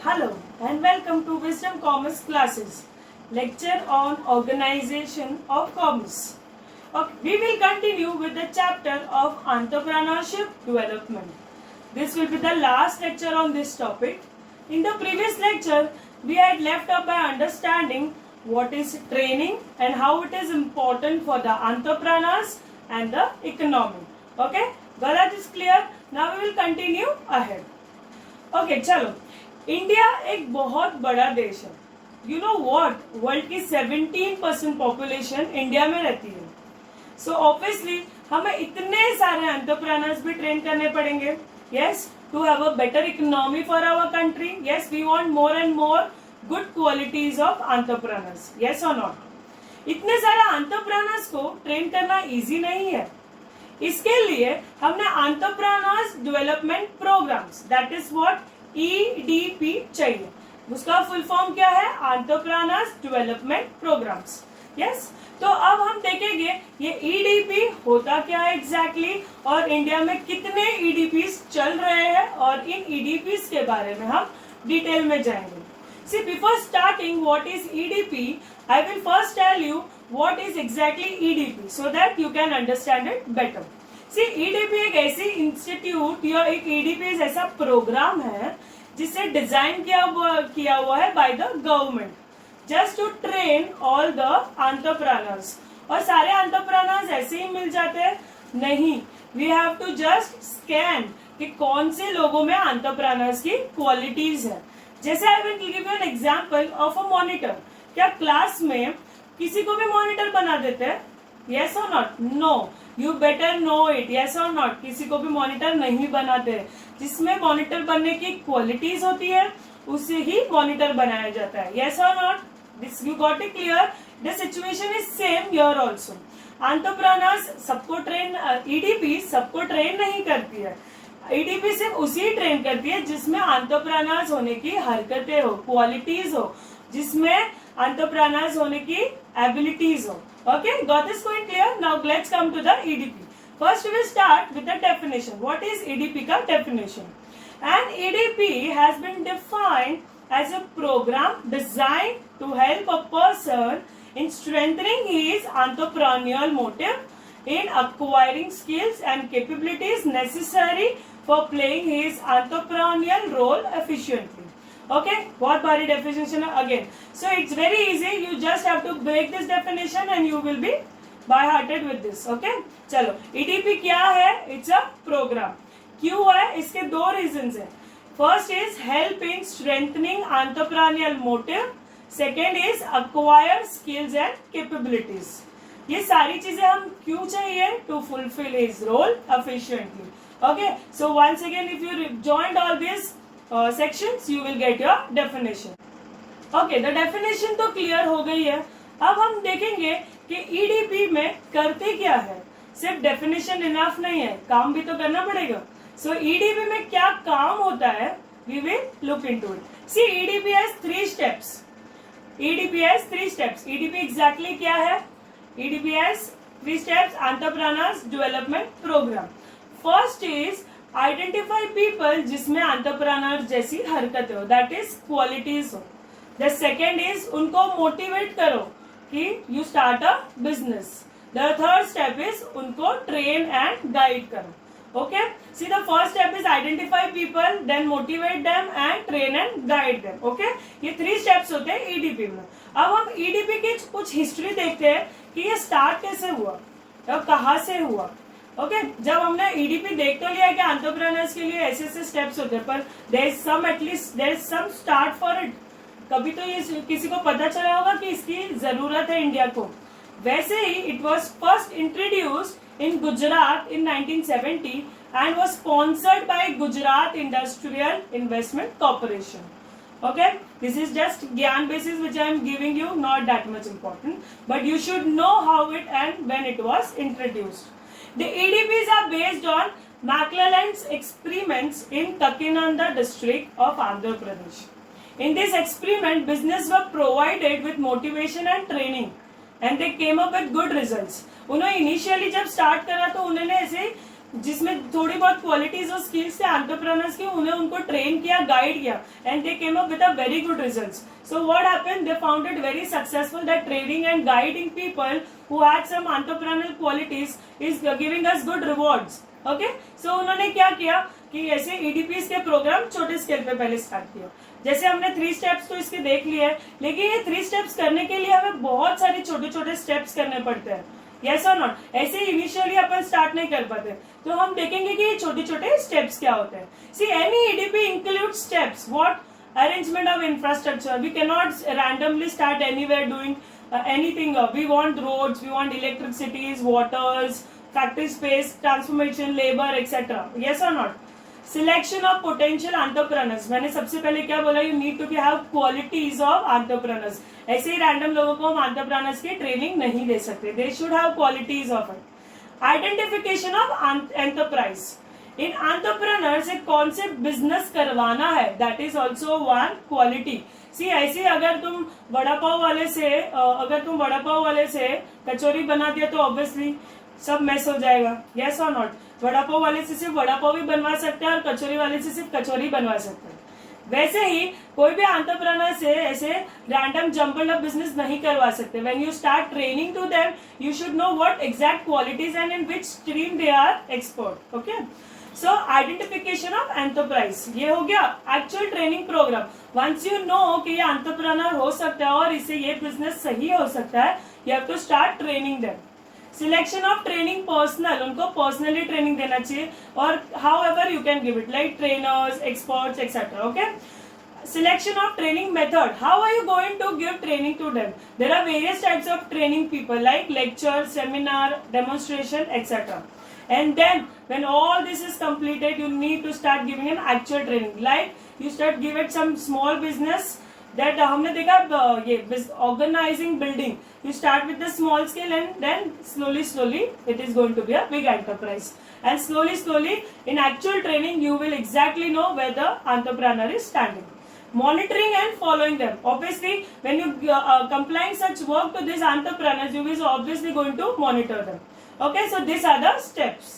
Hello and welcome to Wisdom Commerce classes. Lecture on Organization of Commerce. Okay, we will continue with the chapter of Entrepreneurship Development. This will be the last lecture on this topic. In the previous lecture, we had left off by understanding what is training and how it is important for the entrepreneurs and the economy. Okay, well, that is clear. Now we will continue ahead. Okay, चलो. India एक बहुत बड़ा देश है. You know what, world की 17% population India में रहती है. सो ऑब्वियसली हमें इतने सारे एंटरप्रेन्योर्स भी ट्रेन करने पड़ेंगे. Yes, to have a better economy for our country. Yes, we want more and more good qualities of entrepreneurs. Yes or not? इतने सारे एंटरप्रेन्योर्स को ट्रेन करना इजी नहीं है. इसके लिए हमने entrepreneurs development programmes, that is what EDP चाहिए. उसका फुल फॉर्म क्या है? Entrepreneurs development programmes. यस, तो अब हम देखेंगे ये EDP होता क्या है एग्जैक्टली और इंडिया में कितने EDPs चल रहे हैं और इन EDPs के बारे में हम डिटेल में जाएंगे. See, before starting what is EDP, I will first tell you what is exactly EDP so that you can understand it better. See, EDP एक ऐसी इंस्टीट्यूट या एक EDP ऐसा प्रोग्राम है जिसे डिजाइन किया हुआ है by the government just to train all the entrepreneurs. और सारे एंटरप्रेन्योर्स ऐसे ही मिल जाते हैं? नहीं, we have to just scan कि कौन से लोगों में एंटरप्रेन्योर्स की क्वालिटीज है. जैसे आई will give you an example of a monitor. क्या क्लास में किसी को भी मॉनिटर बना देते हैं? Yes or not? No, you better know it. Yes or not? किसी को भी मॉनिटर नहीं बनाते. जिसमें मॉनिटर बनने की क्वालिटीज होती है उसे ही मॉनिटर बनाया जाता है. Yes or not? This you got it clear? The situation is same here also. Entrepreneurs सबको ट्रेन, EDP सबको ट्रेन नहीं करती है. EDP सिर्फ उसी ट्रेन करती है जिसमें एंटरप्रेन्योर्स होने की हरकतें हो, क्वालिटीज हो, जिसमें एंटरप्रेन्योर्स होने की एबिलिटीज हो. Okay, got this point clear? Now let's come to the EDP. First we will start with the definition. What is EDP का definition? An EDP has been defined as a program designed to help a person in strengthening his entrepreneurial motive, in acquiring skills and capabilities necessary for playing his entrepreneurial role efficiently. Okay, बहुत बारी definition है again. So it's very easy. You just have to break this definition and you will be by hearted with this. Okay, चलो EDP क्या है? It's a program. क्यों है? इसके दो reasons हैं. First is help in strengthening entrepreneurial motive. Second is acquire skills and capabilities. ये सारी चीजें हम क्यों चाहिए? To fulfill his role efficiently. Okay, so once again if you joined all this sections you will get your definition. Okay, the definition तो clear हो गई है. अब हम देखेंगे कि EDP में करते क्या है. सिर्फ definition enough नहीं है, काम भी तो करना पड़ेगा. So EDP में क्या काम होता है? We will look into it. See, EDP has 3 steps. EDP has 3 steps. EDP exactly क्या है? EDP has 3 steps. Entrepreneurs Development Program. First is identify people जिसमें एंटरप्रेन्योर जैसी हरकत हो, दैट इज क्वालिटीज हो. द सेकेंड इज उनको motivate करो कि you start a business. The third step is उनको ट्रेन एंड गाइड करो. Okay, see the first step is identify people, then motivate them and train and guide them. Okay, ये 3 steps होते हैं EDP में. अब हम EDP की कुछ हिस्ट्री देखते हैं कि ये स्टार्ट कैसे हुआ और कहाँ से हुआ. ओके, जब हमने EDP देख तो लिया कि एंटरप्रेन्योर्स के लिए ऐसे ऐसे स्टेप्स होते हैं, पर there is some at least there is some start for it. कभी तो ये किसी को पता चला होगा कि इसकी जरूरत है इंडिया को. वैसे ही it was first introduced in Gujarat in 1970 and was sponsored by Gujarat Industrial Investment Corporation. Okay, this is just gyan basis which I am giving you, not that much important, but you should know how it and when it was introduced. The EDPs are based on McClelland's experiments in Kakinada district of Andhra Pradesh. In this experiment, business were provided with motivation and training, and they came up with good results. उन्होंने initially जब start करा तो उन्होंने ऐसे जिसमें थोड़ी बहुत qualities और स्किल्स थे एंटरप्रेन्योर्स की, उन्हें उनको ट्रेन किया, गाइड किया, and they came up with a very good results. So what happened? They found it very successful that training and guiding people who had some entrepreneurial qualities is giving us good rewards. Okay? So उन्होंने क्या किया कि ऐसे EDPs के programme छोटे scale पे पहले start किया. जैसे हमने 3 स्टेप्स तो इसके देख लिए हैं, लेकिन ये 3 स्टेप्स करने के लिए हमें बहुत सारे छोटे छोटे स्टेप्स करने पड़ते हैं. Yes or not? ऐसे इनिशियली अपन स्टार्ट नहीं कर पाते. तो हम देखेंगे कि ये छोटे छोटे स्टेप्स क्या होते हैं. See any EDP include steps. What? Arrangement of infrastructure. We cannot randomly start anywhere doing anything. We want roads, we want electricities, waters, factory space, transformation, labor, etc. Yes or not? Selection of potential entrepreneurs. मैंने सबसे पहले क्या बोला? You need to have qualities of entrepreneurs. ऐसे ही random लोगों को हम entrepreneurs की ट्रेनिंग नहीं दे सकते. They should have qualities of it. Identification of enterprise. इन एंटरप्रेन्योर से कौन से बिजनेस करवाना है, that is also one quality. See ऐसे अगर तुम वड़ा पाव वाले से कचौरी बना दिया तो ऑब्वियसली सब मैस हो जाएगा. Yes or not? Vada pav वाले से सिर्फ वड़ा पाव भी बनवा सकते हैं और कचौरी वाले से सिर्फ कचौरी बनवा सकते हैं. वैसे ही कोई भी एंटरप्रेन्योर से ऐसे रैंडम जम्बल्ड अप बिजनेस नहीं करवा सकते. When you start training to them you should know what exact qualities and in which stream they are expert. Okay? So identification of enterprise, ये हो गया actual training programme. Once you know कि ये entrepreneur हो सकता है और इससे ये बिजनेस सही हो सकता है, you have to start training them. Selection of training personal, उनको पर्सनली ट्रेनिंग देना चाहिए, और however you can give it, like trainers, experts, etcetera. Okay? Selection of training method. How are you going to give training to them? There are various types of training people like lecture, seminar, demonstration, etc. And then when all this is completed, you need to start giving an actual training. Like you start give it some small business that हमने देखा ये organizing building. You start with the small scale and then slowly it is going to be a big enterprise. And slowly in actual training you will exactly know where the entrepreneur is standing. Monitoring and following them. Obviously, when you complying such work to these entrepreneurs, you will obviously going to monitor them. Okay, so these are the steps.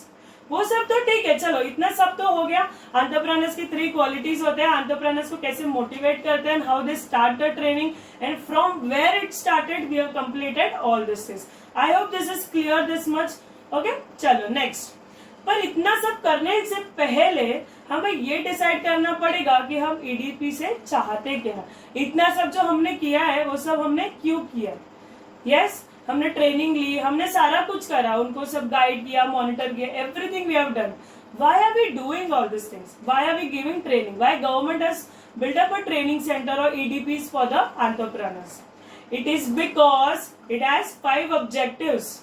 वो सब तो ठीक है, चलो इतना सब तो हो गया. एंटरप्रेन्योर्स की 3 क्वालिटीज होते हैं. एंटरप्रेन्योर्स को कैसे मोटिवेट करते हैं, how they start the training, and from where it started we have completed all this things. I hope this is clear this much. Okay, चलो नेक्स्ट. पर इतना सब करने से पहले हमें ये डिसाइड करना पड़ेगा कि हम EDP से चाहते क्या है. इतना सब जो हमने किया है वो सब हमने क्यों किया. यस, हमने ट्रेनिंग ली, हमने सारा कुछ करा, उनको सब गाइड किया, मॉनिटर किया, everything we have done. Why are we doing all this things? Why are we giving training? Why government has built up a training centre और EDPs for the entrepreneurs? It is because it has 5 objectives.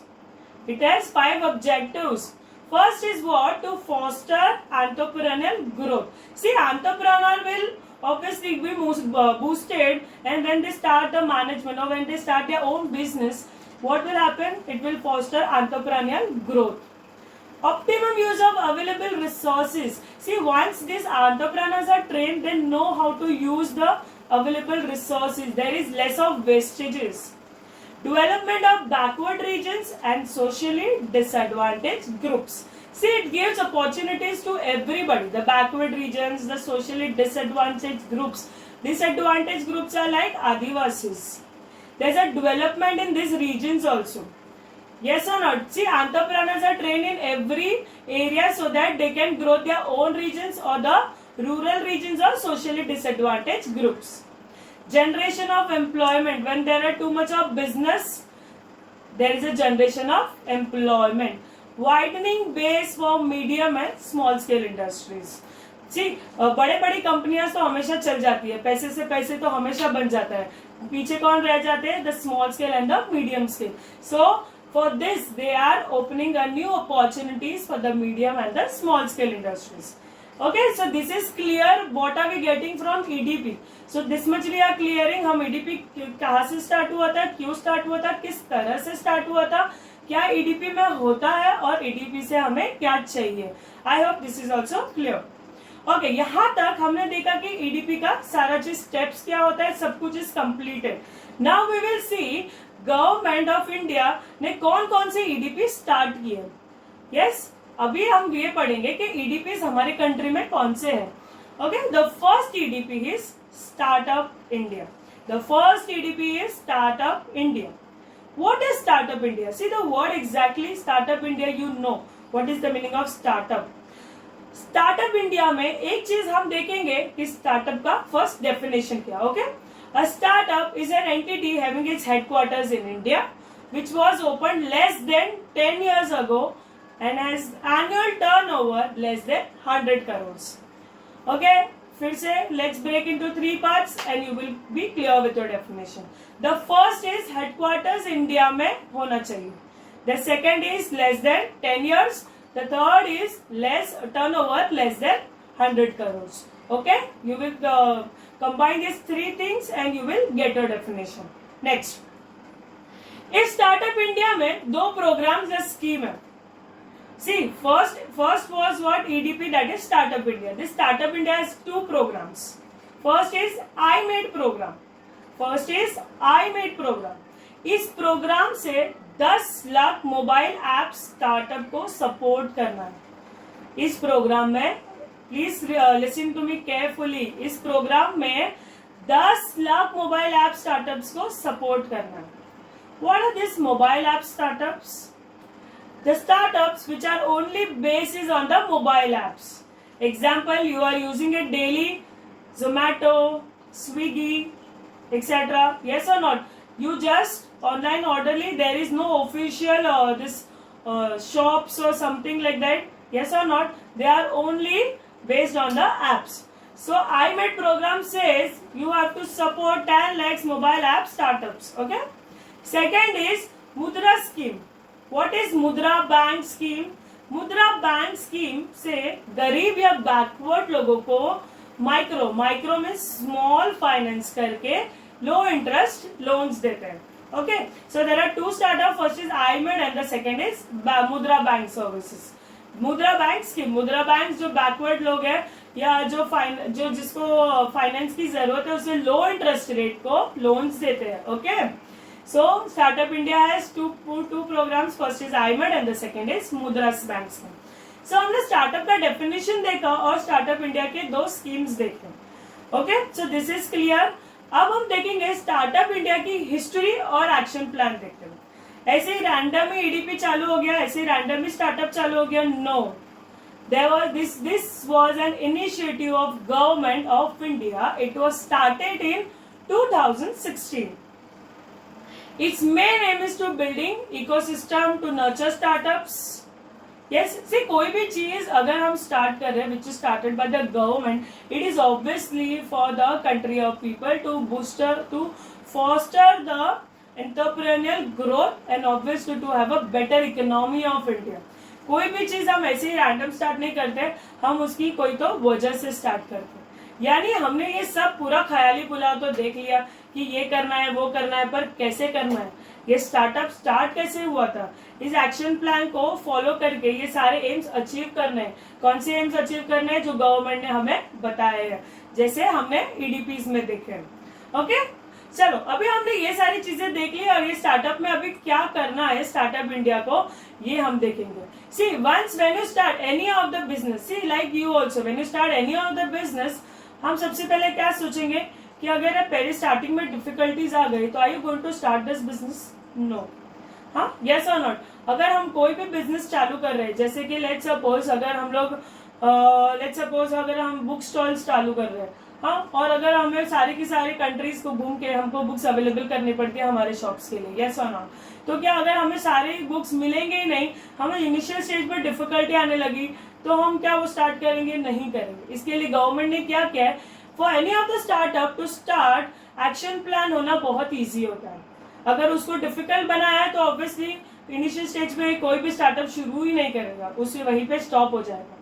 It has 5 objectives. First is what? To foster entrepreneurial growth. See, entrepreneur will obviously be boosted, and when they start the management or when they start their own business, what will happen? It will foster entrepreneurial growth. Optimum use of available resources. See, once these entrepreneurs are trained, they know how to use the available resources. There is less of wastages. Development of backward regions and socially disadvantaged groups. See, it gives opportunities to everybody. The backward regions, the socially disadvantaged groups. Disadvantaged groups are like Adivasis. There's a development in these regions also. Yes or not? See, entrepreneurs are trained in every area so that they can grow their own regions or the rural regions or socially disadvantaged groups. Generation of employment. When there are too much of business, there is a generation of employment. Widening base for medium and small scale industries. See, बड़े बड़ी कंपनियां तो हमेशा चल जाती है, पैसे से पैसे तो हमेशा बन जाता है. पीछे कौन रह जाते हैं? The small scale and the medium scale. So for this they are opening a new opportunities for the medium and the small scale industries. Okay, so this is clear. What are we getting from EDP? So this much we are clearing. हम EDP कहाँ से start हुआ था, क्यों start हुआ था, किस तरह से स्टार्ट हुआ था, क्या EDP में होता है और EDP से हमें क्या चाहिए. I hope this is also clear. Okay, यहाँ तक हमने देखा कि EDP का सारा चीज स्टेप्स क्या होता है, सब कुछ is completed. Now we will see government of India ने कौन कौन से EDP स्टार्ट किए. Yes, अभी हम ये पढ़ेंगे कि ईडीपीज हमारे कंट्री में कौन से हैं. Okay, the first EDP is startup India. The first EDP is startup India. What is Startup India? See the word exactly, Startup India, you know what is the meaning of startup. Startup India में एक चीज हम देखेंगे कि startup का first definition क्या. Okay, a startup is an entity having its headquarters in India, which was opened less than 10 years ago and has annual turnover less than 100 crores. Okay, फिर से let's break into 3 parts and you will be clear with your definition. The first is headquarters India में होना चाहिए. The second is less than 10 years. The third is turnover less than 100 crores. Okay, you will combine these 3 things and you will get your definition. Next, इस Startup India में 2 programs या scheme है. See, first was what EDP, that is Startup India. This Startup India has 2 programs. First is iMade program. इस programme से 10 lakh mobile app startup को support करना है. इस प्रोग्राम में please listen to me carefully. इस प्रोग्राम में 10 लाख मोबाइल ऐप स्टार्टअप्स को सपोर्ट करना है. What are these mobile app startups? The startups which are only basis on the mobile apps. Example, you are using it daily, Zomato, Swiggy, etc. Yes or not? You just online orderly, there is no official shops or something like that. Yes or not? They are only based on the apps. So iMade program says you have to support 10 lakhs mobile app startups. Okay. Second is Mudra scheme. What is मुद्रा bank scheme? Mudra bank scheme से गरीब या backward लोगों को micro में small finance करके लो interest loans देते हैं. Okay, so there are 2 startup. First is iMade and the second is Mudra bank services. Mudra bank scheme, Mudra bank जो बैकवर्ड लोग हैं या जो जिसको फाइनेंस की जरूरत है उसे लो इंटरेस्ट रेट को लोन्स देते हैं. Okay, so Startup India has two programs. First is iMade and the second is Mudra Bank scheme. So हमने स्टार्टअप का डेफिनेशन देखा और स्टार्टअप इंडिया के 2 स्कीम्स देखे. Okay, so this is clear. अब हम देखेंगे स्टार्टअप इंडिया की हिस्ट्री और एक्शन प्लान देखते हैं. ऐसे ही रैंडम ही ईडीपी चालू हो गया, ऐसे ही रैंडम ही स्टार्टअप चालू हो गया? No, there was this was an initiative of government of India. It was started in 2016. Its main aim is to building ecosystem to nurture startups. Yes, see, कोई भी चीज अगर हम स्टार्ट कर रहे हैं which is started by the government, it is obviously for the country of people to foster the entrepreneurial growth and obviously to have a better economy of India. कोई भी चीज हम ऐसे ही रैंडम स्टार्ट नहीं करते, हम उसकी कोई तो वजह से स्टार्ट करते हैं. यानी हमने ये सब पूरा ख्याली पुलाव तो देख लिया कि ये करना है वो करना है, पर कैसे करना है, ये स्टार्टअप स्टार्ट कैसे हुआ था, इस एक्शन प्लान को फॉलो करके ये सारे एम्स अचीव करने हैं. कौन से एम्स अचीव करने हैं? जो गवर्नमेंट ने हमें बताए हैं, जैसे हमने ईडीपीज में देखे. ओके, चलो अभी हमने ये सारी चीजें देख ली और ये स्टार्टअप में अभी क्या करना है स्टार्टअप इंडिया को, ये हम देखेंगे. See, once when you start any of the business, see like you also when you start any of the business, हम सबसे पहले क्या सोचेंगे कि अगर पहले स्टार्टिंग में डिफिकल्टीज आ गई तो are you going to start this business? No. हाँ, यस और नॉट? अगर हम कोई भी बिजनेस चालू कर रहे हैं, जैसे कि लेट्स सपोज अगर हम बुक स्टॉल्स चालू कर रहे हैं, हाँ, और अगर हमें सारी की सारी कंट्रीज को घूम के हमको बुक्स अवेलेबल करनी पड़ती है हमारे शॉप्स के लिए, यस और नॉट? तो क्या अगर हमें सारी बुक्स मिलेंगे ही नहीं, हमें इनिशियल स्टेज पर डिफिकल्टी आने लगी, तो हम क्या वो स्टार्ट करेंगे? नहीं करेंगे. इसके लिए गवर्नमेंट ने क्या किया है, for any of the startup to start action plan होना बहुत ईजी होता है. अगर उसको डिफिकल्ट बनाया है तो ऑब्वियसली इनिशियल स्टेज में कोई भी स्टार्टअप शुरू ही नहीं करेगा, उससे वहीं पे स्टॉप हो जाएगा.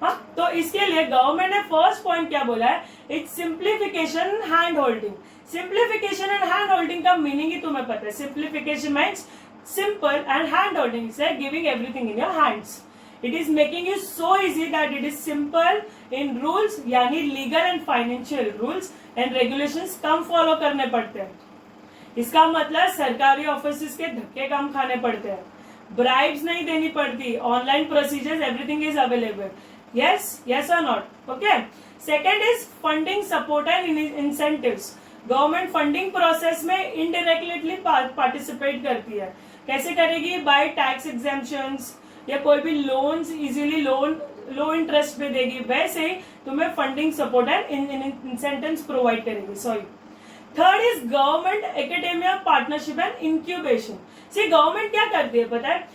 हाँ, तो इसके लिए गवर्नमेंट ने फर्स्ट पॉइंट क्या बोला है? It's simplification and hand holding. Simplification and hand holding का मीनिंग ही तुम्हें पता है. Simplification means simple and hand holding is giving everything in your hands. It is making you so easy that it is simple in rules, यानी legal and financial rules and regulations come follow करने पड़ते हैं. इसका मतलब सरकारी office के धक्के कम खाने पड़ते हैं. ब्राइब्स नहीं देनी पड़ती, online procedures, everything is available. yes or not? okay. Second is funding support and incentives. Government funding process में इनडायरेक्टली पार्टिसिपेट करती है. कैसे करेगी? बाय टैक्स एग्जेम्पशंस या कोई भी लोन्स इजीली लो इंटरेस्ट पे देगी. वैसे ही तुम्हें funding support and incentives provide करेगी. Sorry. Third is government academia partnership and incubation. See government क्या करती है पता है?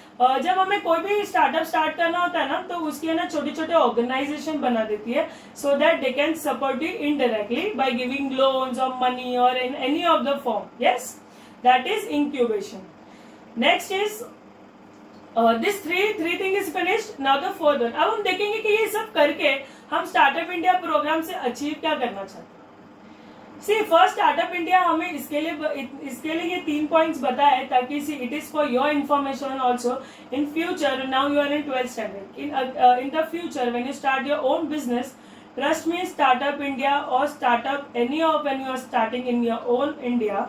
जब हमें कोई भी स्टार्टअप स्टार्ट करना होता है ना, तो उसकी ना छोटे छोटे ऑर्गेनाइजेशन बना देती है, so that they can support you indirectly by giving loans और मनी और in any of the form. Yes, that is incubation. Next is this three thing is finished. Now the fourth one. अब हम देखेंगे कि ये सब करके हम स्टार्टअप इंडिया प्रोग्राम से अचीव क्या करना चाहते हैं. सी फर्स्ट स्टार्टअप इंडिया हमें इसके लिए ये 3 पॉइंट्स बताए, ताकि see it is for your information also. In future, now you are in 12th standard, in the future when you start your own business, trust me, startup India और startup any of when you are starting in your own India,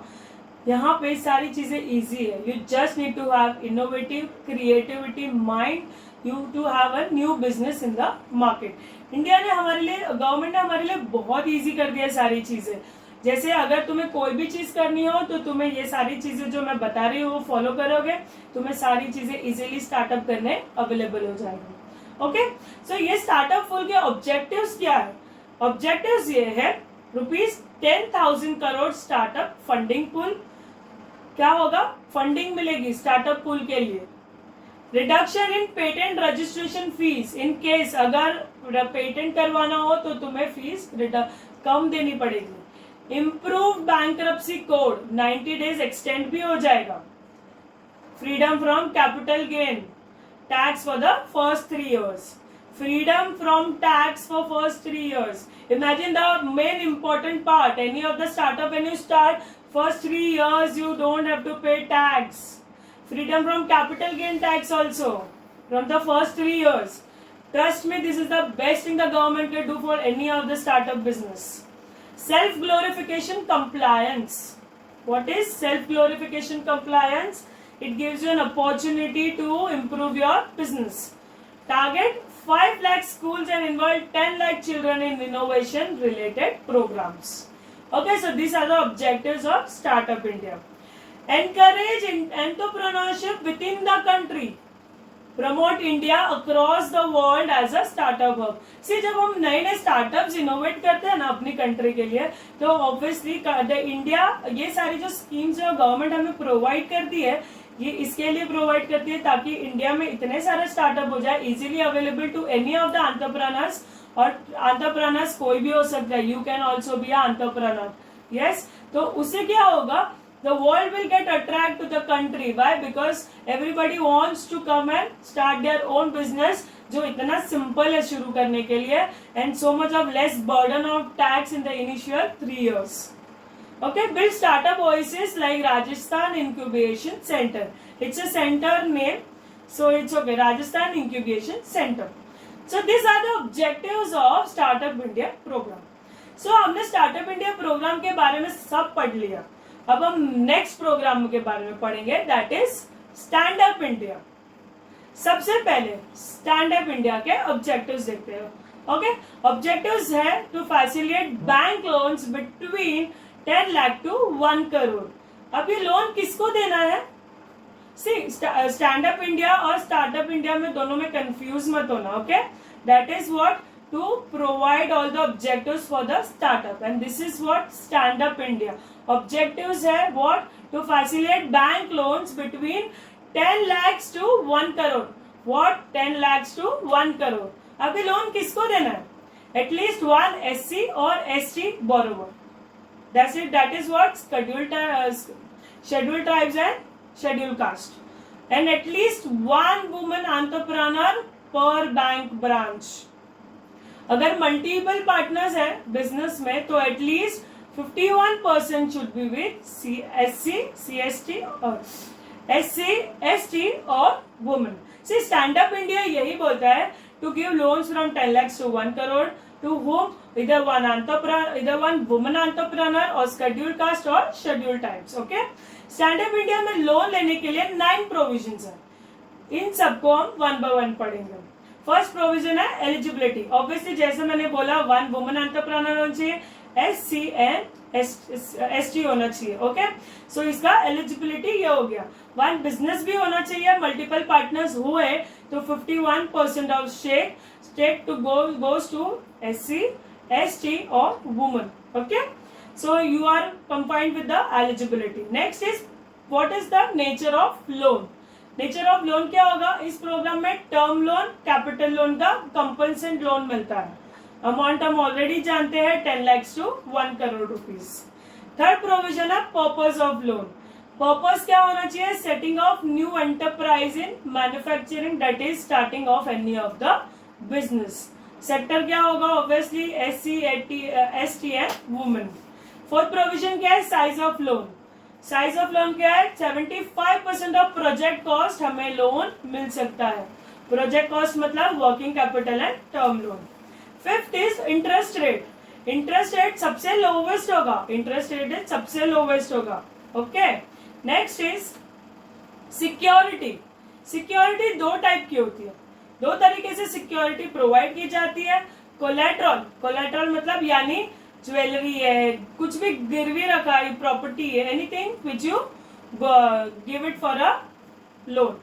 यहाँ पे सारी चीजें easy है. You just need to have innovative creativity mind, you to have a new business in the market. India ने हमारे लिए, government ने हमारे लिए बहुत इजी कर दिया सारी चीजें. जैसे अगर तुम्हें कोई भी चीज करनी हो तो तुम्हें ये सारी चीजें जो मैं बता रही हूँ वो फॉलो करोगे, तुम्हें सारी चीजें इजीली स्टार्टअप करने अवेलेबल हो जाएगी. ओके. सो ये स्टार्टअप फुल के ऑब्जेक्टिव्स क्या है? ऑब्जेक्टिव्स ये है, ₹10,000 करोड़ स्टार्टअप फंडिंग पुल. क्या होगा? फंडिंग मिलेगी स्टार्टअप पुल के लिए. Reduction in patent registration fees. In case अगर पेटेंट करवाना हो तो तुम्हें फीस कम देनी पड़ेगी. Improve bankruptcy code, 90 days extend भी हो जाएगा. Freedom from capital gain tax for the first 3 years. Freedom from tax for first 3 years. Imagine the main important part. Any of the startup, when you start, first 3 years you don't have to pay tax. Freedom from capital gain tax also from the first 3 years. Trust me, this is the best thing the government can do for any of the startup business. Self-glorification compliance. What is self-glorification compliance? It gives you an opportunity to improve your business. Target 5 lakh schools and involve 10 lakh children in innovation related programs. Okay, so these are the objectives of Startup India. Encourage entrepreneurship within the country. Promote India across the world as a startup hub. See जब हम नए नए startups innovate करते हैं ना अपनी country के लिए, तो ऑब्वियसली इंडिया ये सारी जो स्कीम्स जो गवर्नमेंट हमें प्रोवाइड करती है, ये इसके लिए प्रोवाइड करती है ताकि इंडिया में इतने सारे स्टार्टअप हो जाए, easily available to any of the entrepreneurs. और एंटरप्रेन्योर्स कोई भी हो सकता है, you can also be a entrepreneur. Yes, तो उससे क्या होगा? The world will get attracted to the country. Why? Because everybody wants to come and start their own business, जो इतना simple है शुरू करने के लिए, and so much of less burden of tax in the initial 3 years. Okay, build startup oasis like Rajasthan Incubation Center. It's a center name, so it's okay. Rajasthan Incubation Center. So these are the objectives of Startup India program. So हमने Startup India program के बारे में सब पढ़ लिया. अब हम next programme के बारे में पढ़ेंगे, that is stand up India. सबसे पहले स्टैंड अप इंडिया के ऑब्जेक्टिव्स देखते हैं. ओके, ऑब्जेक्टिव्स है to facilitate bank loans between 10 lakh to 1 crore. अब ये लोन किसको देना है? सी स्टैंड अप इंडिया और स्टार्टअप इंडिया में दोनों में कंफ्यूज मत होना. Okay, that is what to provide all the objectives for the startup, and this is what Stand Up India objectives है. what? To facilitate bank loans between 10 lakhs to 1 crore. what? 10 lakhs to 1 crore. अभी loan किसको देना है? At least one SC or ST borrower. That's it. That is what scheduled tribes and scheduled caste, and at least one woman entrepreneur per bank branch. अगर multiple partners है business में तो at least 51% should be with SC, CST और SC, ST और women. See stand up India यही बोलता है to give loans from 10 lakhs to 1 crore to whom इधर वन वुमेन एंटरप्रेन्योर और शेड्यूल्ड कास्ट और scheduled tribes. Okay, stand up India में loan लेने के लिए 9 प्रोविजंस है. इन सबको हम वन बाय वन पढ़ेंगे। फर्स्ट प्रोविजन है एलिजिबिलिटी। ऑब्वियसली जैसे मैंने बोला, 1 वुमन एंटरप्रेन्योर होना चाहिए, SC एंड ST होना चाहिए। ओके, सो इसका एलिजिबिलिटी ये हो गया। 1 बिजनेस भी होना चाहिए, मल्टीपल पार्टनर्स हुए तो 51% of stake to goes to SC, ST और woman. Okay, so you are confined with the eligibility. Next is what is the nature of loan. Nature of loan क्या होगा? इस प्रोग्राम में टर्म लोन, कैपिटल लोन का कंपल्सेंट loan मिलता है। Amount हम already जानते हैं, 10 lakh to 1 crore rupees. Third provision है पर्पस ऑफ लोन। पर्पस क्या होना चाहिए? Setting of new enterprise in manufacturing, that is starting of any of the business. Sector क्या होगा? Obviously SC, ST and women. Fourth provision क्या है? Size of loan. Size of loan क्या है? 75% of project cost हमें loan मिल सकता है। प्रोजेक्ट कॉस्ट मतलब working capital and term loan. Fifth is interest rate. Interest rate सबसे लोवेस्ट होगा। इंटरेस्ट रेट सबसे लोवेस्ट होगा। Okay, next is security. Security 2 type की होती है, 2 तरीके से सिक्योरिटी प्रोवाइड की जाती है। कोलेट्रल, कोलेट्रल मतलब यानी ज्वेलरी है, कुछ भी गिरवी रखा है, प्रॉपर्टी है, anything which you give it for a loan.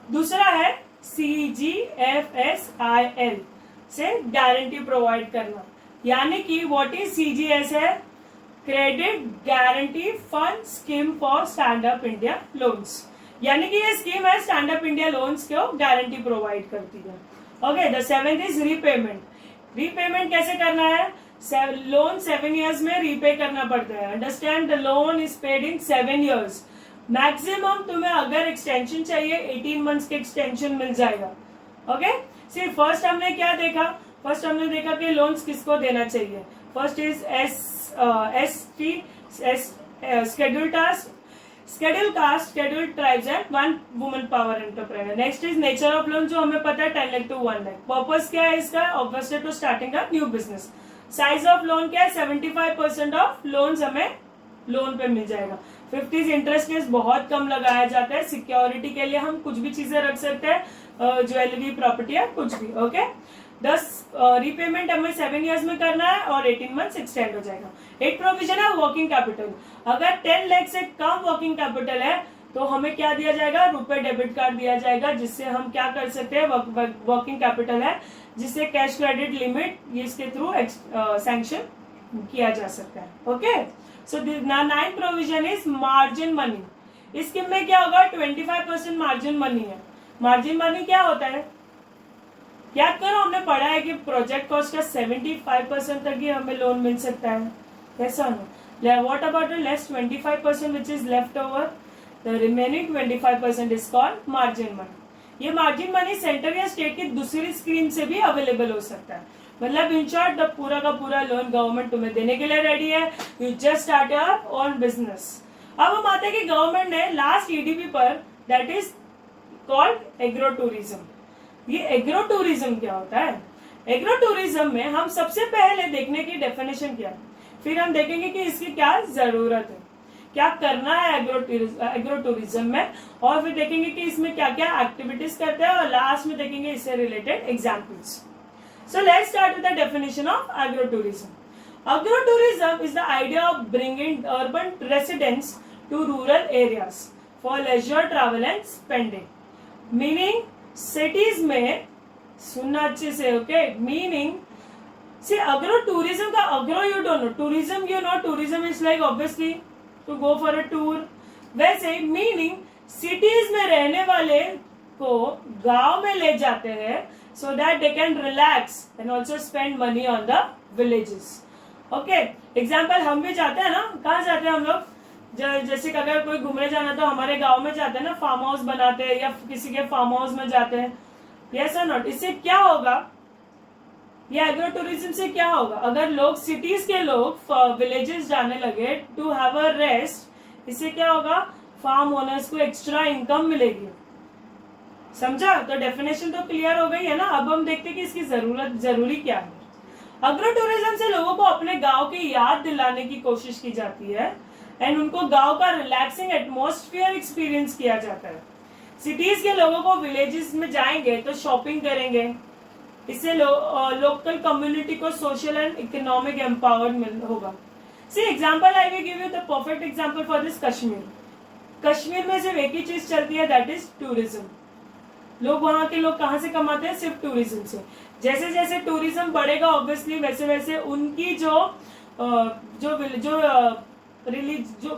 दूसरा है CGFSIL से गारंटी प्रोवाइड करना, यानी कि व्हाट इज CGS है? Credit guarantee fund scheme for stand up India loans, यानी कि ये स्कीम है स्टैंड अप इंडिया लोन्स को गारंटी प्रोवाइड करती है। Okay, the 7th is repayment. Repayment कैसे करना है? लोन 7 years में रीपे करना पड़ता है। Understand, the loan is paid in 7 years। Maximum तुम्हें अगर एक्सटेंशन चाहिए 18 months के एक्सटेंशन मिल जाएगा। ओके, सिर्फ फर्स्ट हमने क्या देखा? फर्स्ट हमने देखा कि लोन्स किसको देना चाहिए। First is ST, schedule caste, schedule tribes and 1 woman power entrepreneur. Next is nature of loan, जो हमें पता है 10 लाख टू 1 लाख। पर्पस क्या है इसका? Obviously to starting a new business. Size of loan क्या है? 75% ऑफ लोन्स हमें लोन पे मिल जाएगा। 5th इज इंटरेस्ट रेट, बहुत कम लगाया जाता है। सिक्योरिटी के लिए हम कुछ भी चीजें रख सकते हैं, ज्वेलरी, प्रॉपर्टी या कुछ भी। ओके, 10 रीपेमेंट हमें 7 years में करना है और 18 months एक्सटेंड हो जाएगा। एक प्रोविजन है वर्किंग कैपिटल। अगर 10 लाख से कम वर्किंग कैपिटल है तो हमें क्या दिया जाएगा? रुपए डेबिट कार्ड दिया जाएगा, जिससे हम क्या कर सकते हैं? वर्किंग कैपिटल है जिससे कैश क्रेडिट लिमिट इसके थ्रू सैंक्शन किया जा सकता है। Okay, so 9th provision is margin money. इस स्कीम में क्या होगा? 25% मार्जिन मनी है। मार्जिन मनी क्या होता है? याद करो, हमने पढ़ा है कि प्रोजेक्ट कॉस्ट का 75% तक ही हमें लोन मिल सकता है। ऐसा ना, what about the less 25% which is left over? The remaining 25% is called margin money. ये मार्जिन मनी सेंटर या स्टेट की दूसरी स्कीम से भी अवेलेबल हो सकता है। मतलब इन शॉर्ट, द पूरा का पूरा लोन गवर्नमेंट तुम्हें देने के लिए रेडी है। You just start your own business. अब हम आते हैं कि गवर्नमेंट ने लास्ट EDP पर, that is called agro tourism. ये एग्रो टूरिज्म क्या होता है? एग्रो टूरिज्म में हम सबसे पहले देखने की डेफिनेशन क्या है, फिर हम देखेंगे कि इसकी क्या जरूरत है, क्या करना है एग्रो टूरिज्म में, और फिर देखेंगे कि इसमें क्या क्या एक्टिविटीज करते हैं, और लास्ट में देखेंगे इससे related examples. So let's start with the definition of agro tourism. Agro tourism is the idea of bringing urban residents to rural areas for leisure travel and spending. Meaning, cities में, सुनना अच्छे से, okay, meaning see agro tourism का agro you don't know, tourism you know, tourism is like obviously to go for a tour. वैसे meaning cities में रहने वाले को गांव में ले जाते हैं so that they can relax and also spend money on the villages. Okay, example हम भी जाते हैं ना, कहाँ जाते हैं हम लोग? जैसे कि अगर कोई घूमने जाना तो हमारे गांव में जाते हैं ना, फार्म हाउस बनाते हैं या किसी के फार्म हाउस में जाते हैं। Yes or not? इससे क्या होगा? ये एग्रो टूरिज्म से क्या होगा? अगर लोग, सिटीज के लोग विलेजेस जाने लगे टू हैव अ रेस्ट, इससे क्या होगा? फार्म ओनर्स को एक्स्ट्रा इनकम मिलेगी। समझा? तो डेफिनेशन तो क्लियर हो गई है ना। अब हम देखते हैं कि इसकी जरूरी क्या है। एग्रो टूरिज्म से लोगों को अपने गांव की याद दिलाने की कोशिश की जाती है एंड उनको गांव का रिलैक्सिंग एटमॉस्फेयर एक्सपीरियंस किया जाता है। सिटीज के लोगों को विलेजेस में जाएंगे तो शॉपिंग करेंगे, इससे लोकल कम्युनिटी को सोशल एंड इकोनॉमिक एम्पावरमेंट होगा. See example I will give you the perfect example for this Kashmir. Kashmir में सिर्फ एक ही चीज चलती है, दैट इज टूरिज्म. लोग वहां के लोग कहाँ से कमाते हैं? सिर्फ टूरिज्म से. जैसे जैसे टूरिज्म बढ़ेगा ऑब्वियसली वैसे वैसे उनकी जो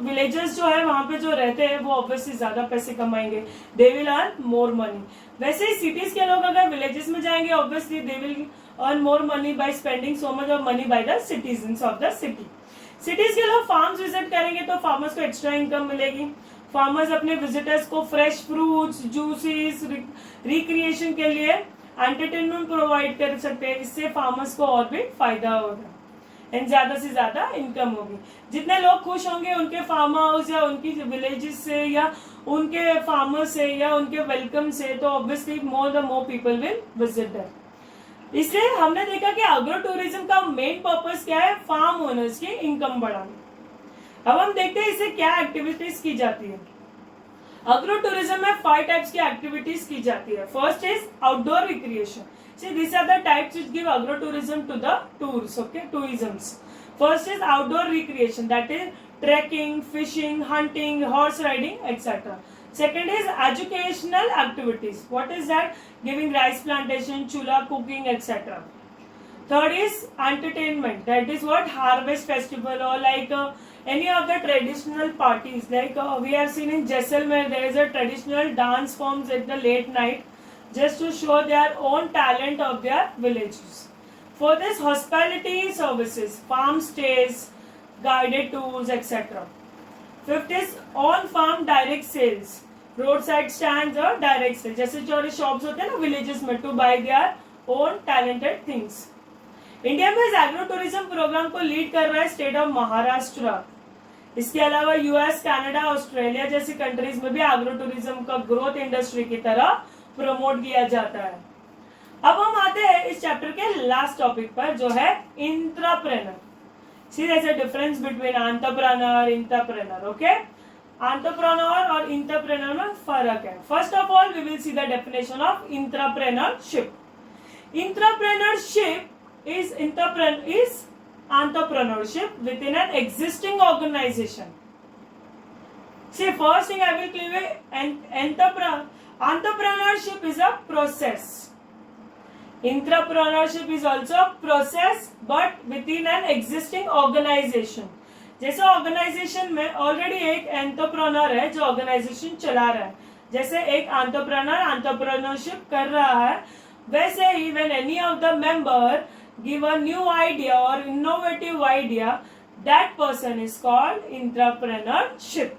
विलेजर्स जो है वहां पे जो रहते हैं वो ऑब्वियसली ज्यादा पैसे कमाएंगे, they will earn more money. वैसे ही सिटीज के लोग अगर विलेजेस में जाएंगे obviously they will earn more money by spending so much of money by the citizens of the city. Cities के लोग फार्म्स विजिट करेंगे तो फार्मर्स को एक्स्ट्रा इनकम मिलेगी. फार्मर्स अपने विजिटर्स को फ्रेश फ्रूट्स, जूसेस, रिक्रिएशन के लिए एंटरटेनमेंट प्रोवाइड कर सकते हैं. इससे फार्मर्स को और भी फायदा होगा एंड ज्यादा से ज्यादा इनकम होगी. जितने लोग खुश होंगे उनके फार्म हाउस या उनकी विलेजेस से या उनके फार्मर्स से या उनके वेलकम से, तो obviously more people will visit that. इसलिए हमने देखा कि एग्रो टूरिज्म का मेन पर्पस क्या है? फार्म ओनर्स की इनकम बढ़ाना. अब हम देखते हैं इससे क्या एक्टिविटीज की जाती है. एग्रो टूरिज्म में 5 टाइप्स की एक्टिविटीज की जाती है. First is outdoor recreation. See, these are the types which give agro-tourism to the tours, okay, tourisms. First is outdoor recreation, that is trekking, fishing, hunting, horse riding, etc. Second is educational activities. What is that? Giving rice plantation, chula, cooking, etc. Third is entertainment. That is what? Harvest festival or like any of the traditional parties. Like we have seen in Jaisalmer, there is a traditional dance forms at the late night, just to show their own talent of their villages. For this, hospitality services, farm stays, guided tours, etc. Fifth is on-farm direct sales, roadside stands और direct sales. जैसे छोटे shops होते हैं ना villages में, to buy their own talented things. India में इस agro tourism programme को लीड कर रहा है स्टेट ऑफ महाराष्ट्र. इसके अलावा यूएस, कनाडा, ऑस्ट्रेलिया जैसी कंट्रीज में भी एग्रो टूरिज्म का ग्रोथ इंडस्ट्री की तरह प्रमोट किया जाता है. अब हम आते हैं इस चैप्टर के लास्ट टॉपिक पर जो है intrapreneur. See there is a difference between entrepreneur, intrapreneur. Okay, entrepreneur और इंट्राप्रेनर में फर्क है. First of all we will see the definition of intrapreneurship. Intrapreneurship is entrepreneurship within an existing organization. See, first thing I will clear, entrepreneurship is a process. Intrapreneurship is also a process but within an existing organization. जैसे organisation में already एक entrepreneur है जो organisation चला रहा है, जैसे एक एंटरप्रेन्योर एंटरप्रेन्योरशिप कर रहा है, वैसे ही when any of the member give a new idea or innovative idea, that person is called intrapreneurship.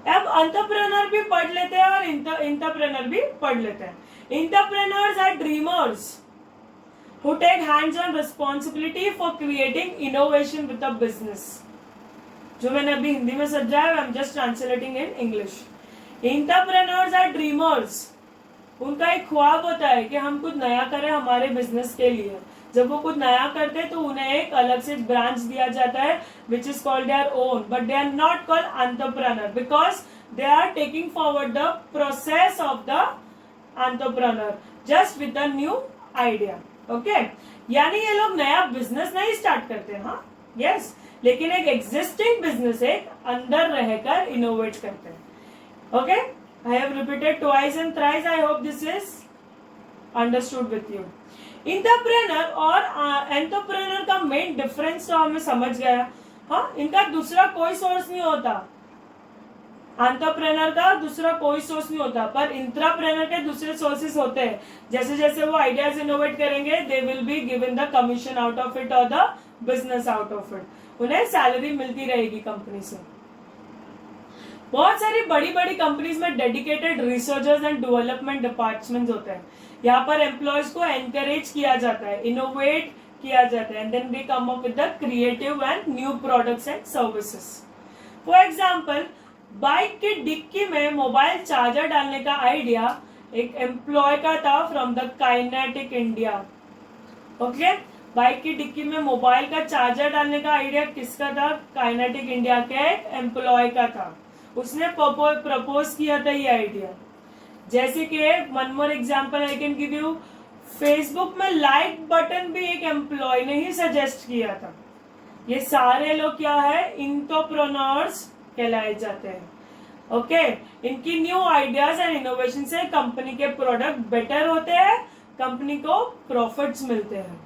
अब एंटरप्रेन्योर भी पढ़ लेते हैं और इंटरप्रेन्योर भी पढ़ लेते हैं. Entrepreneurs are dreamers who take hands-on responsibility for creating innovation with a business. जो मैंने अभी हिंदी में समझाया, I am just translating in English. Entrepreneurs are dreamers. उनका एक ख्वाब होता है कि हम कुछ नया करें हमारे बिजनेस के लिए. जब वो कुछ नया करते हैं तो उन्हें एक अलग से ब्रांच दिया जाता है which is called their own, but they are not called entrepreneur because they are taking forward the process of the entrepreneur just with the new idea. Okay, यानी ये लोग नया बिजनेस नहीं स्टार्ट करते हैं, हाँ यस, लेकिन एक एग्जिस्टिंग बिजनेस एक अंदर रहकर इनोवेट करते हैं. Okay, I have repeated twice and thrice. I hope this is understood with you. Entrepreneur और एंटरप्रेनर का मेन डिफरेंस तो हमें समझ गया. हाँ, इनका दूसरा कोई सोर्स नहीं होता. एंटरप्रेनर का दूसरा कोई सोर्स नहीं होता, पर इंट्राप्रेनर के दूसरे सोर्सेस होते हैं. जैसे जैसे वो आइडियाज इनोवेट करेंगे, they will be given the commission out of it और the business out of it. उन्हें सैलरी मिलती रहेगी कंपनी से. बहुत सारी बड़ी बड़ी कंपनीज में dedicated researchers and development departments होते हैं. यहाँ पर एम्प्लॉयज को एनकरेज किया जाता है, इनोवेट किया जाता है, and then we come up with the creative and new products and services. For example, bike की डिक्की में मोबाइल चार्जर डालने का आइडिया एक एम्प्लॉय का था from the Kinetic India. Okay, bike की डिक्की में मोबाइल का चार्जर डालने का आइडिया किसका था? काइनेटिक इंडिया के एक एम्प्लॉय का था. उसने प्रपोज किया था ये आइडिया। जैसे कि one more example I can give you, Facebook में लाइक बटन भी एक एम्प्लॉय ने ही सजेस्ट किया था। ये सारे लोग क्या है, एंटरप्रेन्योर्स कहलाए जाते हैं। ओके, इनकी न्यू आइडियाज एंड इनोवेशन से कंपनी के प्रोडक्ट बेटर होते हैं, कंपनी को प्रॉफिट्स मिलते हैं।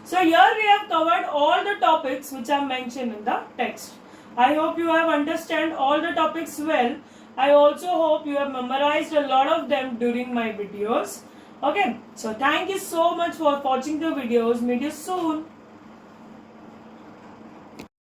So here we have covered all the topics which are mentioned in the text. I hope you have understand all the topics well. I also hope you have memorized a lot of them during my videos. Okay, so thank you so much for watching the videos. Meet you soon.